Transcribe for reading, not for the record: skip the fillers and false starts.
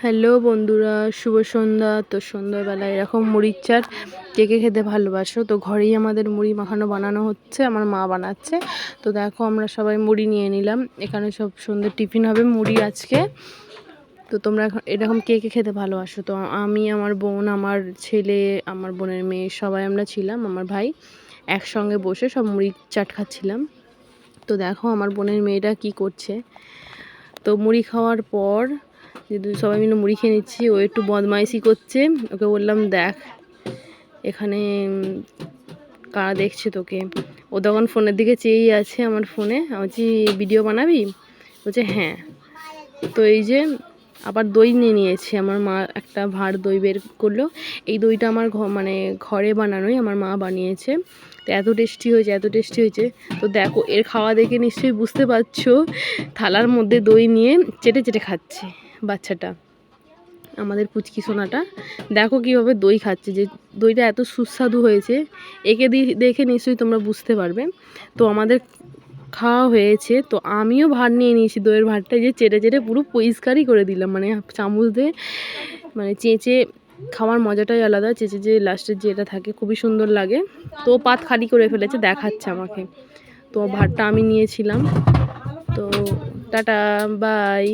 Hello বন্ধুরা, শুভ সন্ধ্যা। তো সন্ধ্যাবেলায় এরকম মুড়ির চাট কে কে খেতে ভালোবাসো? তো ঘরেই আমাদের মুড়ি মাখানো বানানো হচ্ছে, আমার মা বানাচ্ছে। তো দেখো আমরা সবাই মুড়ি নিয়ে নিলাম, এখানে সব সন্ধ্যের টিফিন হবে মুড়ি আজকে। তো তোমরা এরকম কে কে খেতে ভালোবাসো? তো আমি, আমার বোন, আমার ছেলে, আমার বোনের মেয়ে সবাই আমরা ছিলাম, আমার ভাই একসঙ্গে বসে সব মুড়ির চাট খাচ্ছিলাম। তো দেখো আমার বোনের মেয়েটা কি করছে। তো মুড়ি খাওয়ার পর যেহেতু সবাই মিলে মুড়ি খেয়ে নিচ্ছি, ও একটু বদমাইশি করছে। ওকে বললাম দেখ এখানে কারা দেখছে তোকে। ও তখন ফোনের দিকে চেয়েই আছে, আমার ফোনে। আমি বলছি ভিডিও বানাবি? বলছে হ্যাঁ। তো এই যে আবার দই নিয়ে নিয়েছে, আমার মা একটা ভাঁড় দই বের করলো। এই দইটা আমার মানে ঘরে বানানোই, আমার মা বানিয়েছে। তো এত টেস্টি হয়েছে, এত টেস্টি হয়েছে। তো দেখো এর খাওয়া দেখে নিশ্চয়ই বুঝতে পারছো, থালার মধ্যে দই নিয়ে চেটে চেটে খাচ্ছে বাচ্চাটা, আমাদের পুচকি সোনাটা। দেখো কীভাবে দই খাচ্ছে, যে দইটা এত সুস্বাদু হয়েছে। একে দেখে নিশ্চয়ই তোমরা বুঝতে পারবে। তো আমাদের খাওয়া হয়েছে, তো আমিও ভাত নিয়ে নিয়েছি, দইয়ের ভাতটা যে চেটে চেটে পুরো পরিষ্কারই করে দিলাম, মানে চামচ দিয়ে, মানে চেঁচে খাওয়ার মজাটাই আলাদা। চেঁচে যে লাস্টের যেটা থাকে খুবই সুন্দর লাগে। তো পাত খালি করে ফেলেছে, দেখাচ্ছে আমাকে। তো ভাতটা আমি নিয়েছিলাম। তো টাটা, বাই।